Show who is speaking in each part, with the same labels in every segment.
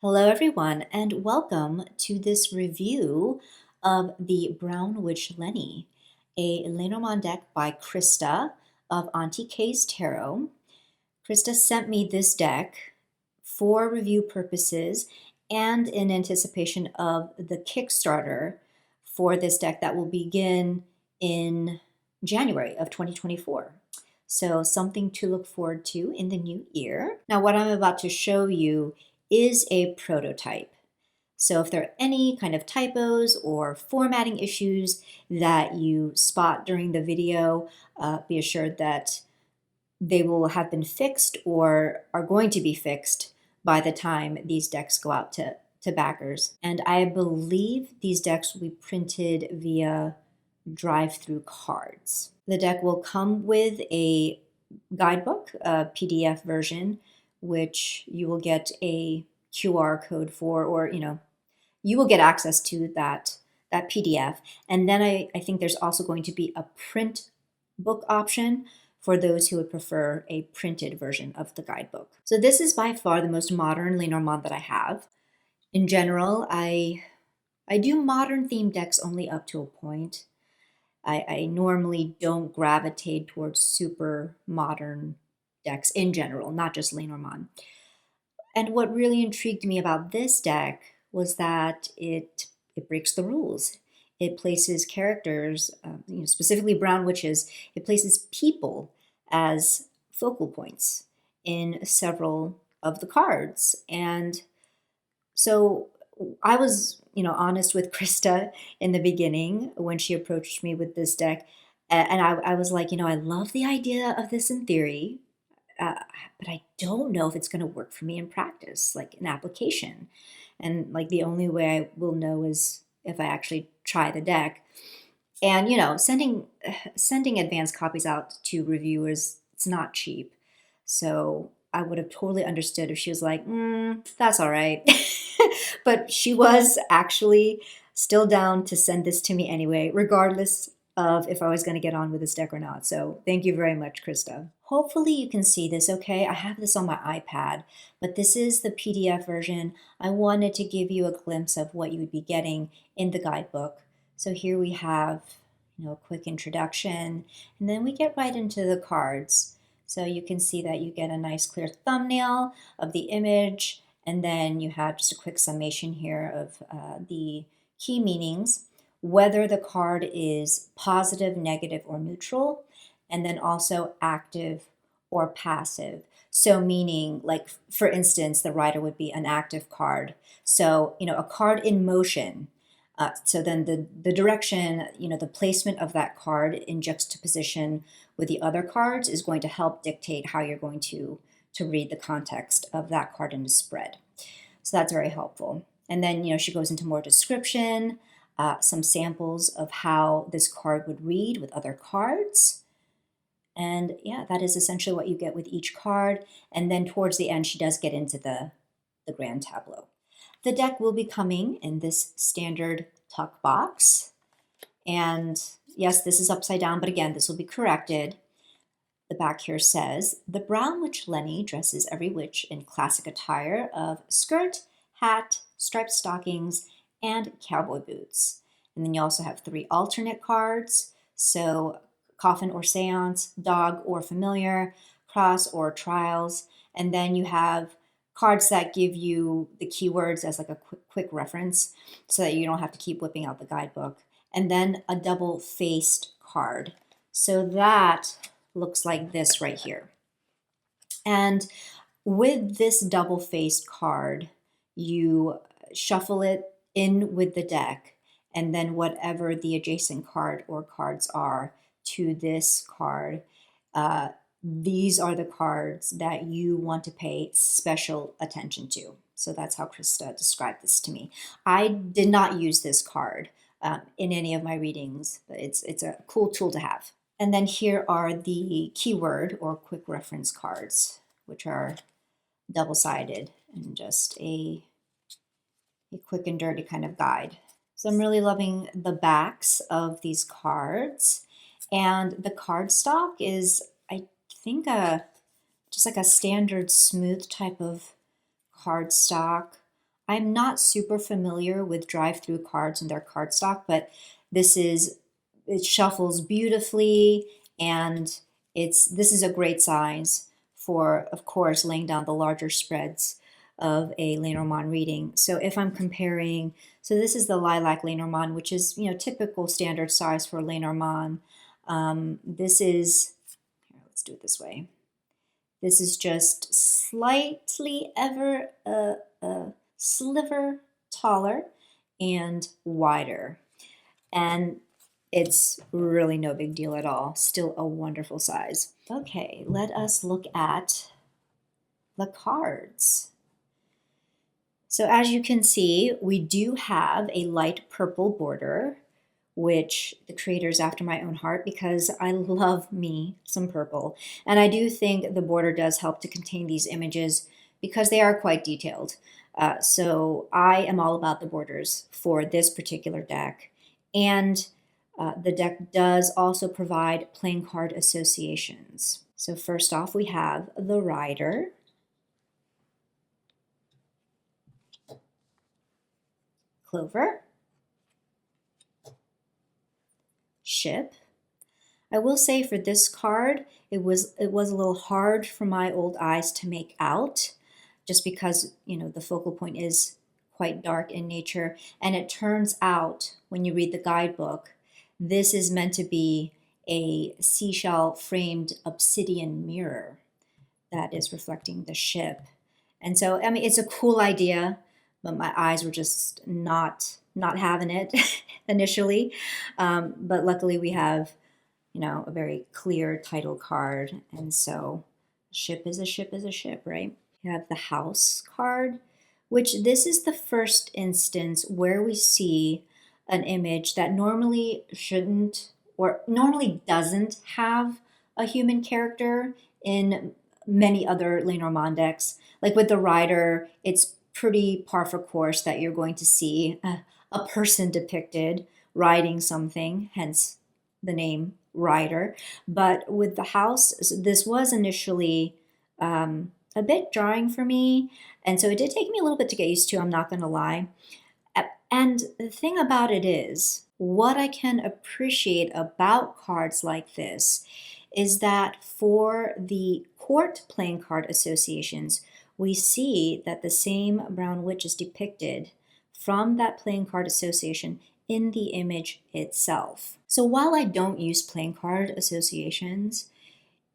Speaker 1: Hello everyone, and welcome to this review of the Brown Witch Lenny, a Lenormand deck by Krista of Auntie K's Tarot. Krista sent me this deck for review purposes and in anticipation of the Kickstarter for this deck that will begin in January of 2024. So something to look forward to in the new year. Now, what I'm about to show you is a prototype. So if there are any kind of typos or formatting issues that you spot during the video, be assured that they will have been fixed or are going to be fixed by the time these decks go out to backers. And I believe these decks will be printed via drive-through cards. The deck will come with a guidebook, a PDF version, which you will get a QR code for, or you will get access to that PDF. And then I think there's also going to be a print book option for those who would prefer a printed version of the guidebook. So this is by far the most modern Lenormand that I have. In general, I do modern themed decks only up to a point. I normally don't gravitate towards super modern decks in general, not just Lenormand. And what really intrigued me about this deck was that it breaks the rules. It places characters, specifically brown witches, it places people as focal points in several of the cards. And so I was, honest with Krista in the beginning when she approached me with this deck. And I was like, I love the idea of this in theory, but I don't know if it's going to work for me in practice, like in application. And like the only way I will know is if I actually try the deck. And sending advanced copies out to reviewers, it's not cheap. So I would have totally understood if she was like, that's all right. But she was actually still down to send this to me anyway, regardless of if I was going to get on with this deck or not. So thank you very much, Krista. Hopefully you can see this okay. I have this on my iPad, but this is the PDF version. I wanted to give you a glimpse of what you would be getting in the guidebook. So here we have, a quick introduction, and then we get right into the cards. So you can see that you get a nice clear thumbnail of the image, and then you have just a quick summation here of the key meanings, whether the card is positive, negative, or neutral, and then also active or passive. So meaning, like, for instance, the rider would be an active card. So, a card in motion. So then the direction, the placement of that card in juxtaposition with the other cards is going to help dictate how you're going to read the context of that card in the spread. So that's very helpful. And then, she goes into more description, some samples of how this card would read with other cards. And yeah, that is essentially what you get with each card. And then towards the end, she does get into the grand tableau. The deck will be coming in this standard tuck box. And yes, this is upside down, but again, this will be corrected. The back here says, the Brown Witch Lenny dresses every witch in classic attire of skirt, hat, striped stockings, and cowboy boots. And then you also have 3 alternate cards. So coffin or seance, dog or familiar, cross or trials. And then you have cards that give you the keywords as like a quick reference so that you don't have to keep whipping out the guidebook. And then a double-faced card. So that looks like this right here. And with this double-faced card, you shuffle it in with the deck, and then whatever the adjacent card or cards are to this card, these are the cards that you want to pay special attention to. So that's how Krista described this to me. I did not use this card in any of my readings, but it's a cool tool to have. And then here are the keyword or quick reference cards, which are double-sided and just a quick and dirty kind of guide. So I'm really loving the backs of these cards. And the cardstock is, I think, just like a standard smooth type of cardstock. I'm not super familiar with drive-through cards and their cardstock, but it shuffles beautifully, and this is a great size for, of course, laying down the larger spreads of a Lenormand reading. So if I'm comparing, so this is the Lilac Lenormand, which is, typical standard size for Lenormand. This is, here, let's do it this way. This is just slightly ever a sliver taller and wider. And it's really no big deal at all. Still a wonderful size. Okay, let us look at the cards. So as you can see, we do have a light purple border, which the creator is after my own heart because I love me some purple. And I do think the border does help to contain these images because they are quite detailed. So I am all about the borders for this particular deck. And the deck does also provide playing card associations. So first off, we have the Rider, Clover, Ship. I will say for this card, it was a little hard for my old eyes to make out, just because the focal point is quite dark in nature. And it turns out when you read the guidebook, this is meant to be a seashell framed obsidian mirror that is reflecting the ship. And so, I mean, it's a cool idea, but my eyes were just not having it initially. But luckily we have, a very clear title card. And so ship is a ship is a ship, right? You have the House card, which this is the first instance where we see an image that normally shouldn't or normally doesn't have a human character in many other Lenormand decks. Like with the Rider, it's pretty par for course that you're going to see a person depicted riding something, hence the name Rider. But with the House, this was initially a bit jarring for me, and so it did take me a little bit to get used to, I'm not going to lie. And the thing about it is, what I can appreciate about cards like this is that for the court playing card associations, we see that the same Brown Witch is depicted from that playing card association in the image itself. So while I don't use playing card associations,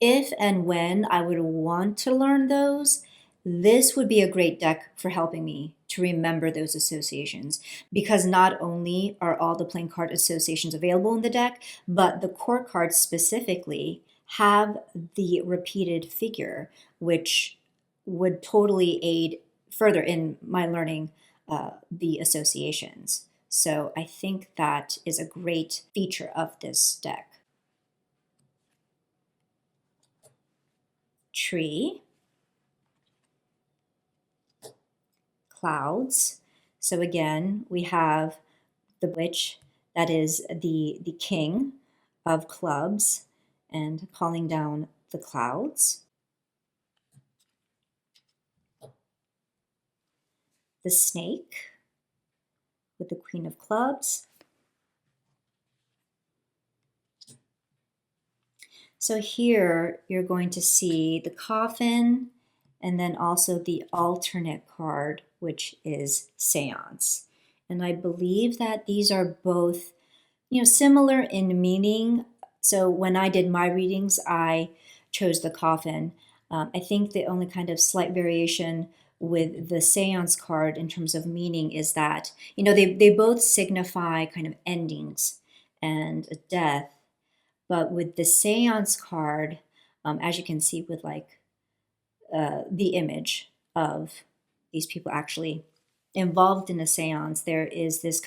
Speaker 1: if and when I would want to learn those, this would be a great deck for helping me to remember those associations, because not only are all the playing card associations available in the deck, but the core cards specifically have the repeated figure, which would totally aid further in my learning the associations. So I think that is a great feature of this deck. Tree, Clouds. So again, we have the witch that is the king of clubs and calling down the clouds. The Snake with the Queen of Clubs. So here you're going to see the Coffin and then also the alternate card, which is Seance. And I believe that these are both, similar in meaning. So when I did my readings, I chose the Coffin. I think the only kind of slight variation with the Seance card in terms of meaning is that, they both signify kind of endings and a death. But with the Seance card, as you can see with like the image of these people actually involved in a seance, there's this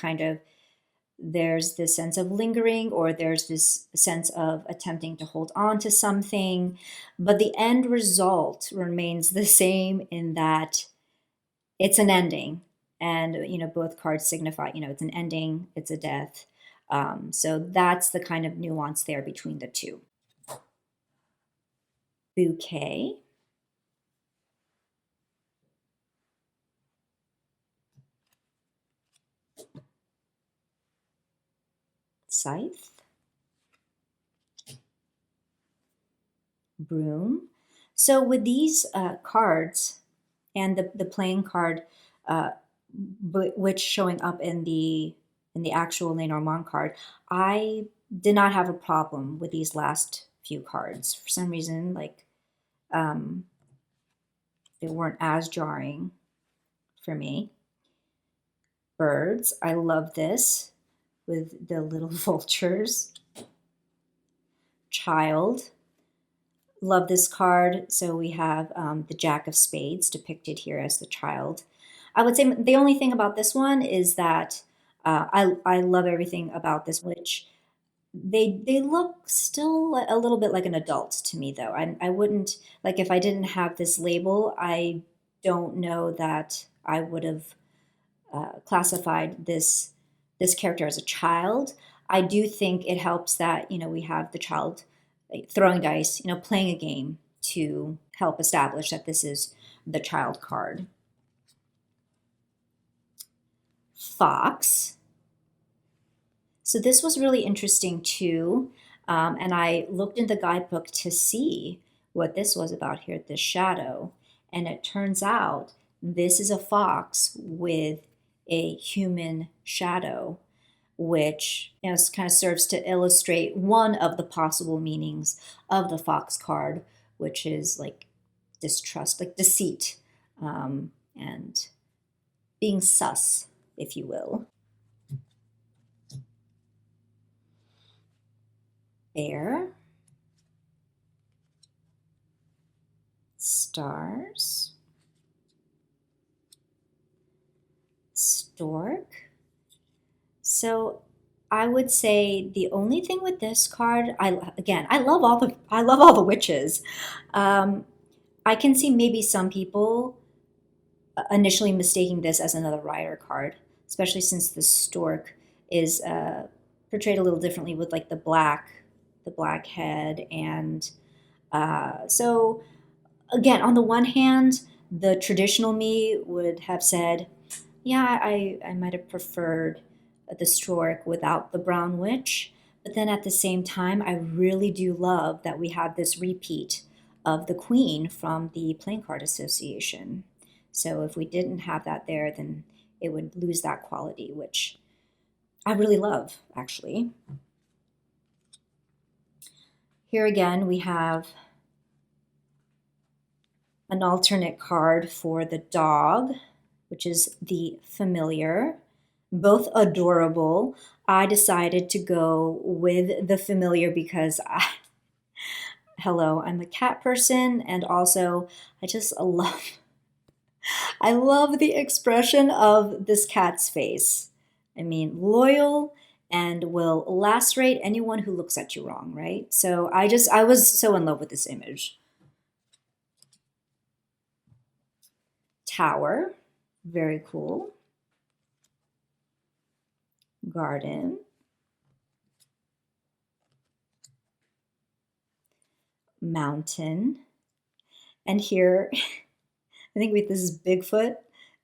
Speaker 1: sense of lingering, or there's this sense of attempting to hold on to something, but the end result remains the same in that it's an ending. And, both cards signify, it's an ending, it's a death. So that's the kind of nuance there between the two. Bouquet, Scythe, Broom. So with these cards and the playing card, which showing up in the actual Lenormand card, I did not have a problem with these last few cards. For some reason, like they weren't as jarring for me. Birds, I love this with the little vultures. Child, love this card. So we have the Jack of Spades depicted here as the child. I would say the only thing about this one is that I love everything about this, which they look still a little bit like an adult to me, though. I wouldn't, like, if I didn't have this label, I don't know that I would have classified this character as a child. I do think it helps that we have the child throwing dice, playing a game to help establish that this is the child card. Fox. So this was really interesting too, and I looked in the guidebook to see what this was about here, this shadow, and it turns out this is a fox with a human shadow, which kind of serves to illustrate one of the possible meanings of the fox card, which is like distrust, like deceit, and being sus, if you will. Bear, stars, stork. So I would say the only thing with this card, I love all the witches. I can see maybe some people initially mistaking this as another rider card, especially since the stork is portrayed a little differently with like the black head, and so again, on the one hand, the traditional me would have said, yeah, I might have preferred the stork without the brown witch. But then at the same time, I really do love that we have this repeat of the queen from the Playing Card Association. So if we didn't have that there, then it would lose that quality, which I really love, actually. Here again, we have an alternate card for the dog, which is the familiar. Both adorable. I decided to go with the familiar because hello, I'm a cat person, and also I just I love the expression of this cat's face. I mean, loyal and will lacerate anyone who looks at you wrong, right? So I was so in love with this image. Tower, very cool. Garden. Mountain. And here, I think this is Bigfoot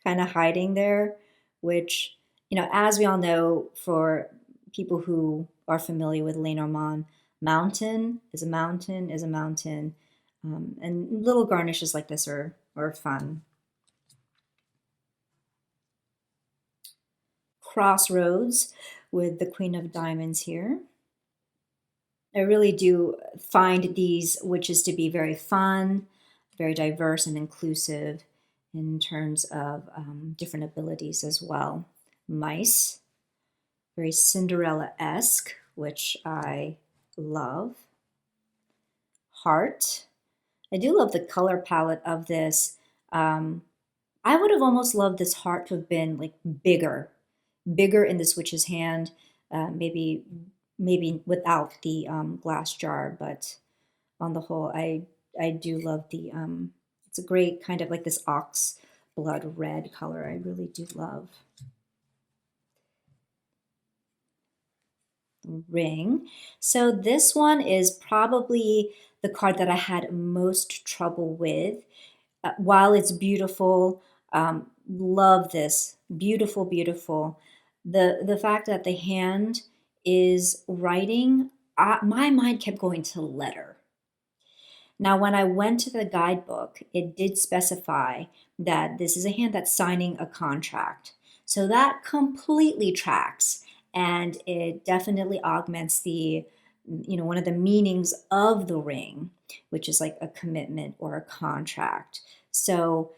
Speaker 1: kind of hiding there, which, as we all know, for people who are familiar with Lenormand, mountain is a mountain is a mountain. And little garnishes like this are fun. Crossroads with the Queen of Diamonds here. I really do find these witches to be very fun, very diverse and inclusive in terms of different abilities as well. Mice, very Cinderella-esque, which I love. Heart. I do love the color palette of this. I would have almost loved this heart to have been like bigger in this witch's hand, maybe without the glass jar, but on the whole, I do love the, it's a great kind of like this ox blood red color. I really do love. Ring. So this one is probably the card that I had most trouble with. While it's beautiful, love this. Beautiful, beautiful. The fact that the hand is writing. My mind kept going to letter. Now, when I went to the guidebook, it did specify that this is a hand that's signing a contract. So that completely tracks, and it definitely augments the, one of the meanings of the ring, which is like a commitment or a contract. So,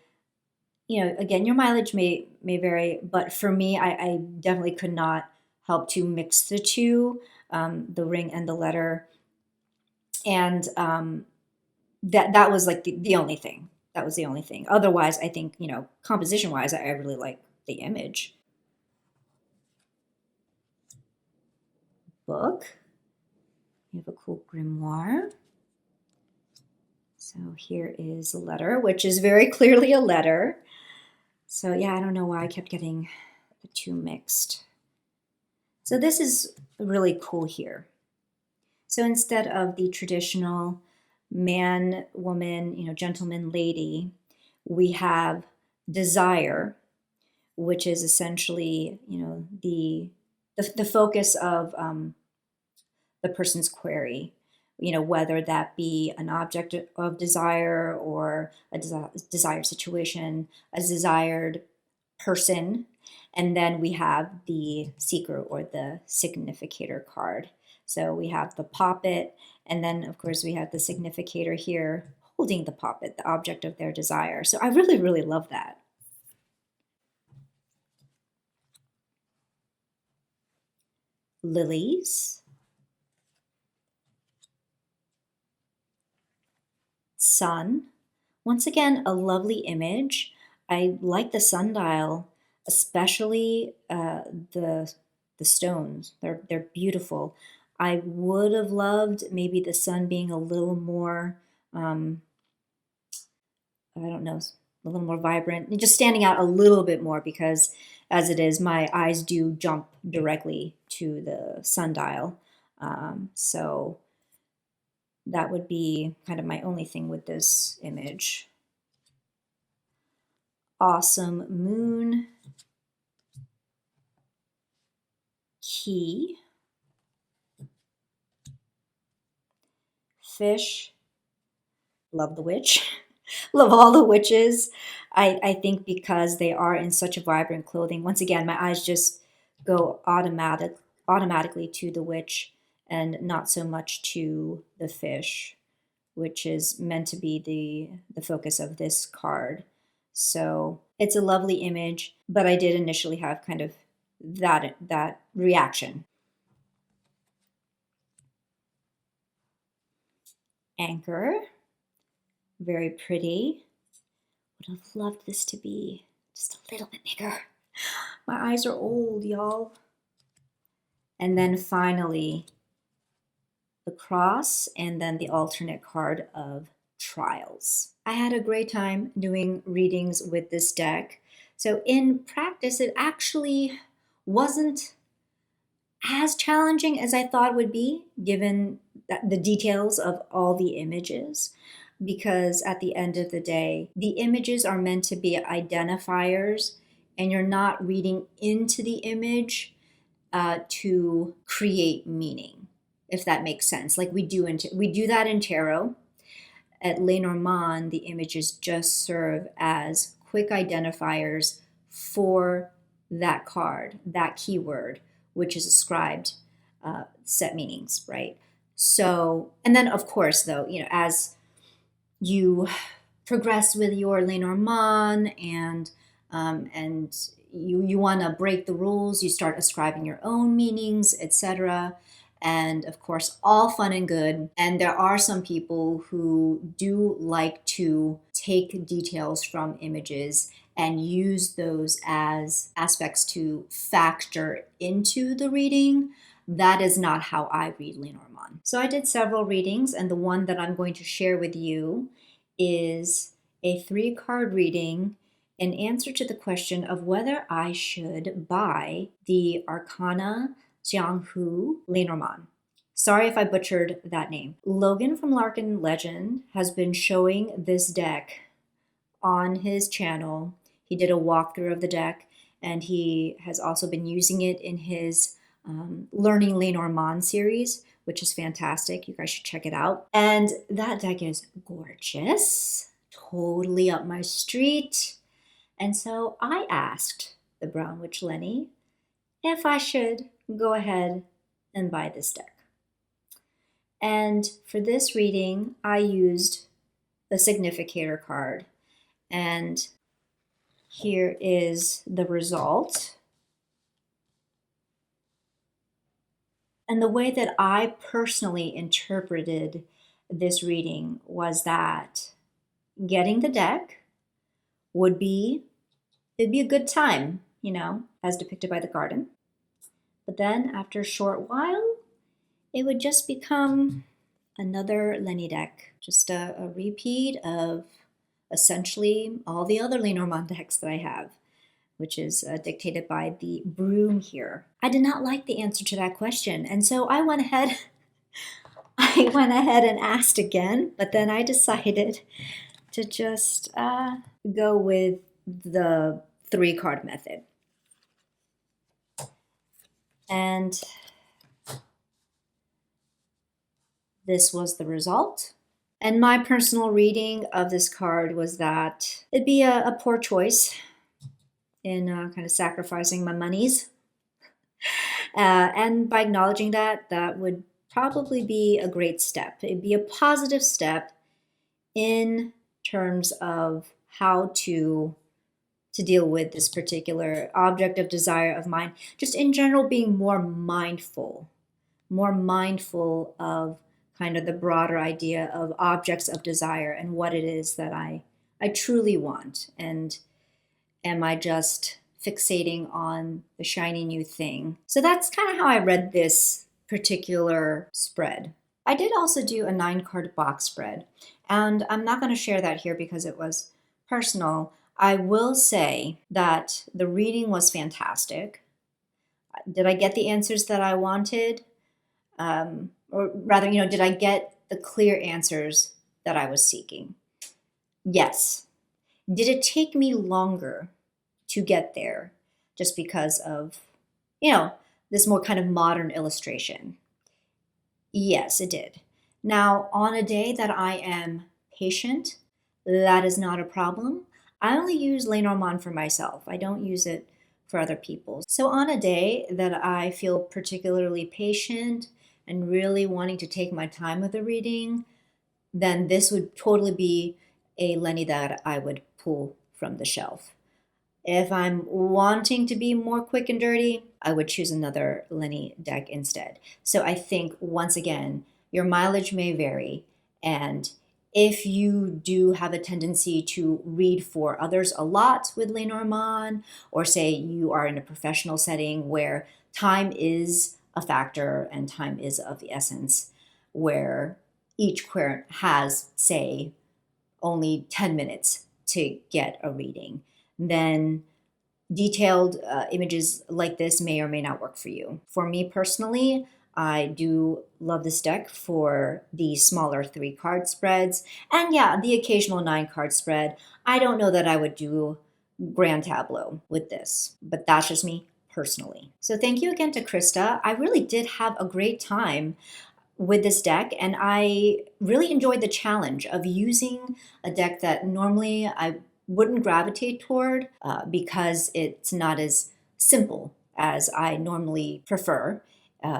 Speaker 1: again, your mileage may vary, but for me, I definitely could not help to mix the two, the ring and the letter. And that was like the only thing. That was the only thing. Otherwise, I think, composition wise, I really like the image. Book. You have a cool grimoire. So here is a letter, which is very clearly a letter. So yeah, I don't know why I kept getting the two mixed. So this is really cool here. So instead of the traditional man, woman, gentleman, lady, we have desire, which is essentially, the focus of the person's query, whether that be an object of desire or a desired situation, a desired person. And then we have the seeker or the significator card. So we have the poppet, and then of course we have the significator here holding the poppet, the object of their desire. So I really, really love that. Lilies. Sun. Once again, a lovely image. I like the sundial, especially the stones. They're beautiful. I would have loved maybe the sun being a little more, I don't know, a little more vibrant, just standing out a little bit more, because as it is, my eyes do jump directly to the sundial. So that would be kind of my only thing with this image. Awesome moon. Key. Fish. Love the witch. Love all the witches. I think because they are in such a vibrant clothing, once again, my eyes just go automatically to the witch and not so much to the fish, which is meant to be the focus of this card. So it's a lovely image, but I did initially have kind of that reaction. Anchor. Very pretty. Would have loved this to be just a little bit bigger. My eyes are old, y'all. And then finally, the cross, and then the alternate card of trials. I had a great time doing readings with this deck. So in practice, it actually wasn't as challenging as I thought it would be, given the details of all the images, because at the end of the day, the images are meant to be identifiers, and you're not reading into the image to create meaning, if that makes sense. Like we do that in tarot. At Lenormand, the images just serve as quick identifiers for that card, that keyword, which is ascribed set meanings, right? So, and then of course, though, as you progress with your Lenormand and you want to break the rules, you start ascribing your own meanings, etc. And of course, all fun and good. And there are some people who do like to take details from images and use those as aspects to factor into the reading. That is not how I read Lenormand. So I did several readings, and the one that I'm going to share with you is a 3-card reading in answer to the question of whether I should buy the Arcana Jianghu Lenormand. Sorry if I butchered that name. Logan from Larkin Legend has been showing this deck on his channel. He did a walkthrough of the deck, and he has also been using it in his Learning Lenormand series, which is fantastic. You guys should check it out. And that deck is gorgeous, totally up my street. And so I asked the Brown Witch Lenny if I should go ahead and buy this deck. And for this reading, I used the significator card. And here is the result. And the way that I personally interpreted this reading was that getting the deck it'd be a good time, you know, as depicted by the garden. But then after a short while, it would just become another Lenny deck, just a repeat of essentially all the other Lenormand decks that I have, which is dictated by the broom here. I did not like the answer to that question, and so I went ahead and asked again, but then I decided to just go with the 3-card method. And this was the result. And my personal reading of this card was that it'd be a poor choice in kind of sacrificing my monies. And by acknowledging that, that would probably be a great step. It'd be a positive step in terms of how to deal with this particular object of desire of mine. Just in general, being more mindful of kind of the broader idea of objects of desire and what it is that I truly want. And am I just fixating on the shiny new thing? So that's kind of how I read this particular spread. I did also do a 9-card box spread, and I'm not going to share that here because it was personal. I will say that the reading was fantastic. Did I get the answers that I wanted? Or rather, did I get the clear answers that I was seeking? Yes. Did it take me longer to get there just because of, this more kind of modern illustration? Yes, it did. Now, on a day that I am patient, that is not a problem. I only use Lenormand for myself. I don't use it for other people. So on a day that I feel particularly patient and really wanting to take my time with the reading, then this would totally be a Lenny that I would pull from the shelf. If I'm wanting to be more quick and dirty, I would choose another Lenny deck instead. So I think, once again, your mileage may vary, and if you do have a tendency to read for others a lot with Lenormand, or say you are in a professional setting where time is a factor and time is of the essence, where each querent has, say, only 10 minutes to get a reading, then detailed images like this may or may not work for you. For me personally, I do love this deck for the smaller 3-card spreads, and yeah, the occasional 9-card spread. I don't know that I would do Grand Tableau with this, but that's just me personally. So thank you again to Krista. I really did have a great time with this deck, and I really enjoyed the challenge of using a deck that normally I wouldn't gravitate toward because it's not as simple as I normally prefer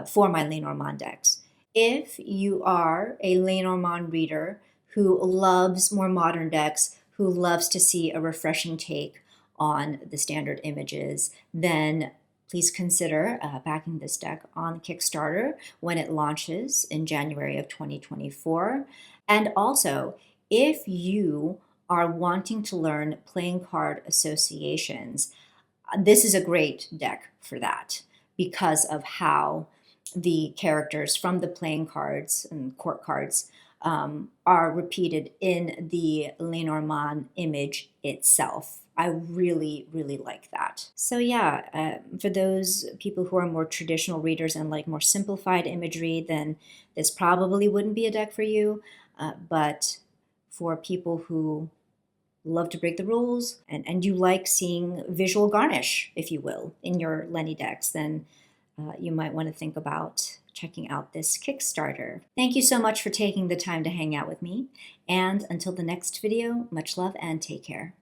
Speaker 1: for my Lenormand decks. If you are a Lenormand reader who loves more modern decks, who loves to see a refreshing take on the standard images, then please consider backing this deck on Kickstarter when it launches in January of 2024. And also, if you are wanting to learn playing card associations, this is a great deck for that because of how the characters from the playing cards and court cards are repeated in the Lenormand image itself. I really, really like that. So yeah, for those people who are more traditional readers and like more simplified imagery, then this probably wouldn't be a deck for you. But for people who love to break the rules and you like seeing visual garnish, if you will, in your Lenny decks, then you might want to think about checking out this Kickstarter. Thank you so much for taking the time to hang out with me. And until the next video, much love and take care.